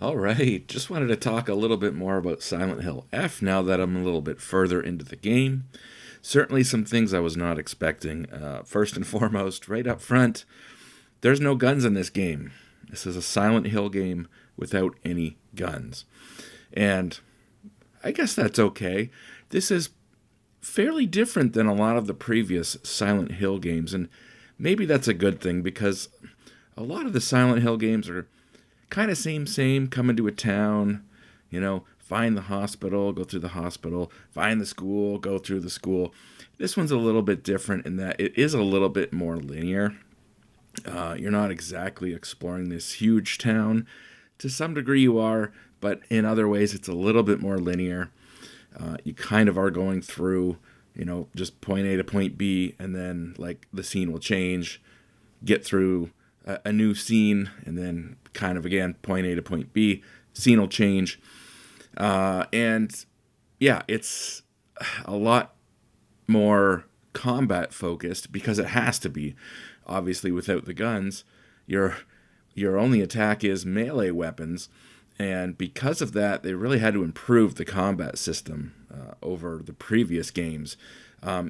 All right, just wanted to talk a little bit more about Silent Hill F now that I'm a little bit further into the game. Certainly, some things I was not expecting. First and foremost, right up front, there's no guns in this game. This is a Silent Hill game without any guns. And I guess that's okay. This is fairly different than a lot of the previous Silent Hill games, and maybe that's a good thing because a lot of the Silent Hill games are kind of same, come into a town, find the hospital, go through the hospital, find the school, go through the school. This one's a little bit different in that it is a little bit more linear. You're not exactly exploring this huge town. To some degree, you are, but in other ways, it's a little bit more linear. You kind of are going through, just point A to point B, and then like the scene will change, get through a new scene, and then kind of again point A to point B, scene will change, and yeah, it's a lot more combat focused because it has to be. Obviously, without the guns, your your only attack is melee weapons, and because of that, they really had to improve the combat system over the previous games.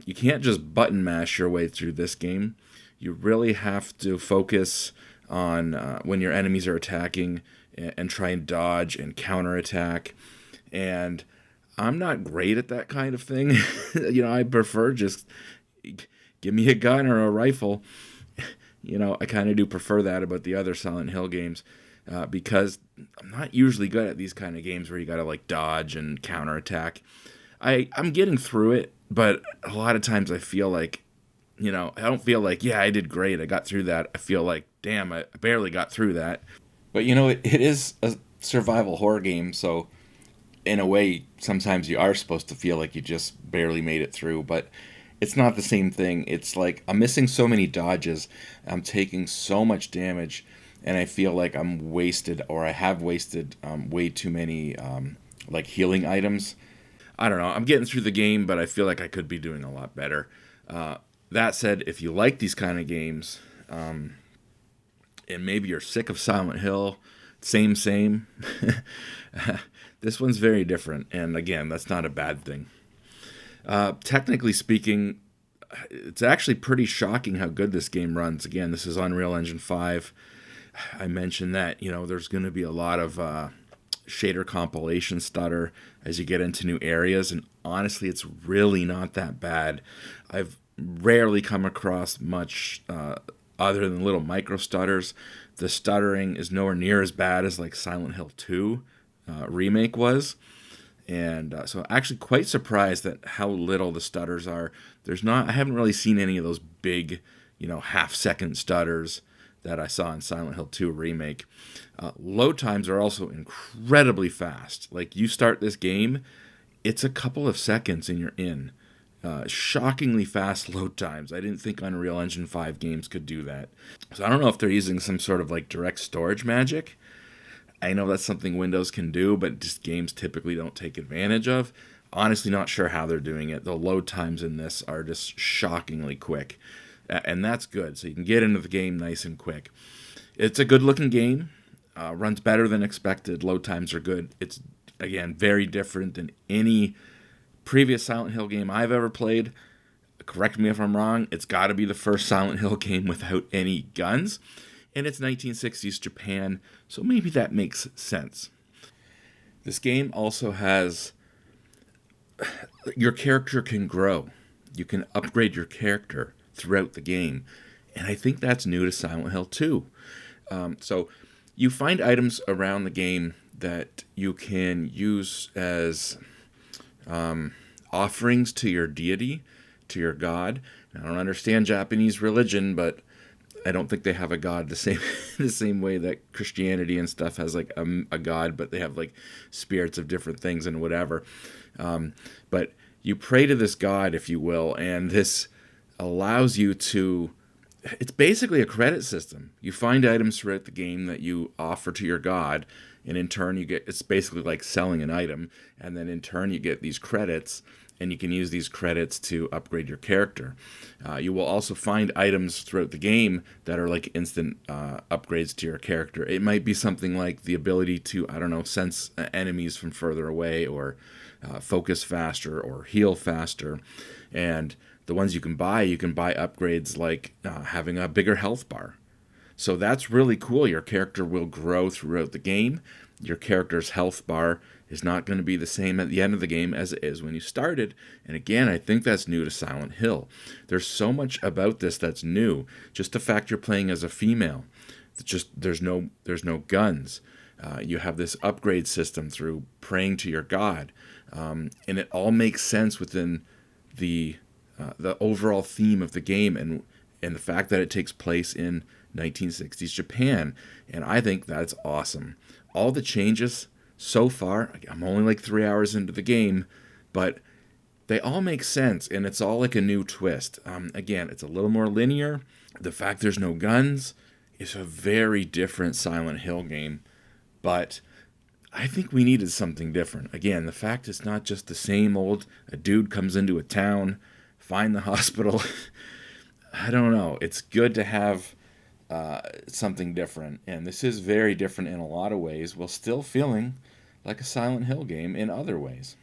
You can't just button mash your way through this game. You really have to focus on when your enemies are attacking and try and dodge and counterattack. And I'm not great at that kind of thing. I prefer just give me a gun or a rifle. I kind of do prefer that about the other Silent Hill games because I'm not usually good at these kind of games where you got to like dodge and counterattack. I'm getting through it, but a lot of times I feel like, I don't feel like, yeah, I did great. I got through that. I feel like, damn, I barely got through that. But, it is a survival horror game, so in a way, sometimes you are supposed to feel like you just barely made it through, but it's not the same thing. It's like I'm missing so many dodges, I'm taking so much damage, and I feel like I'm wasted, or I have wasted way too many like healing items. I don't know. I'm getting through the game, but I feel like I could be doing a lot better. That said, if you like these kind of games, and maybe you're sick of Silent Hill, same. This one's very different, and again, that's not a bad thing. Technically speaking, it's actually pretty shocking how good this game runs. Again, this is Unreal Engine 5. I mentioned that, there's going to be a lot of shader compilation stutter as you get into new areas, and honestly, it's really not that bad. I've rarely come across much other than little micro stutters. The stuttering is nowhere near as bad as like Silent Hill 2 remake was. And so actually quite surprised at how little the stutters are. I haven't really seen any of those big, half second stutters that I saw in Silent Hill 2 remake. Load times are also incredibly fast. Like you start this game, it's a couple of seconds and you're in. Shockingly fast load times. I didn't think Unreal Engine 5 games could do that. So I don't know if they're using some sort of like direct storage magic. I know that's something Windows can do, but just games typically don't take advantage of. Honestly, not sure how they're doing it. The load times in this are just shockingly quick, and that's good. So you can get into the game nice and quick. It's a good-looking game. Runs better than expected. Load times are good. It's again very different than any previous Silent Hill game I've ever played. Correct me if I'm wrong. It's got to be the first Silent Hill game without any guns. And it's 1960s Japan, so maybe that makes sense. This game also has your character can grow. You can upgrade your character throughout the game. And I think that's new to Silent Hill 2. So you find items around the game that you can use as offerings to your deity, to your god. I don't understand Japanese religion, but I don't think they have a god the same the same way that Christianity and stuff has like a god, but they have like spirits of different things and whatever. But you pray to this god, if you will, and this allows you to. It's basically a credit system. You find items throughout the game that you offer to your god, and in turn you get. It's basically like selling an item, and then in turn you get these credits, and you can use these credits to upgrade your character. You will also find items throughout the game that are like instant upgrades to your character. It might be something like the ability to, I don't know, sense enemies from further away, or focus faster, or heal faster. And the ones you can buy upgrades like having a bigger health bar. So that's really cool. Your character will grow throughout the game. Your character's health bar is not going to be the same at the end of the game as it is when you started. And again, I think that's new to Silent Hill. There's so much about this that's new. Just the fact you're playing as a female. Just there's no guns. You have this upgrade system through praying to your god, and it all makes sense within the overall theme of the game, and the fact that it takes place in 1960s Japan. And I think that's awesome. All the changes so far, I'm only like 3 hours into the game, but they all make sense, and it's all like a new twist. Again, it's a little more linear. The fact there's no guns is a very different Silent Hill game, but I think we needed something different. Again, the fact it's not just the same old, a dude comes into a town, find the hospital. I don't know. It's good to have something different, and this is very different in a lot of ways, while still feeling like a Silent Hill game in other ways.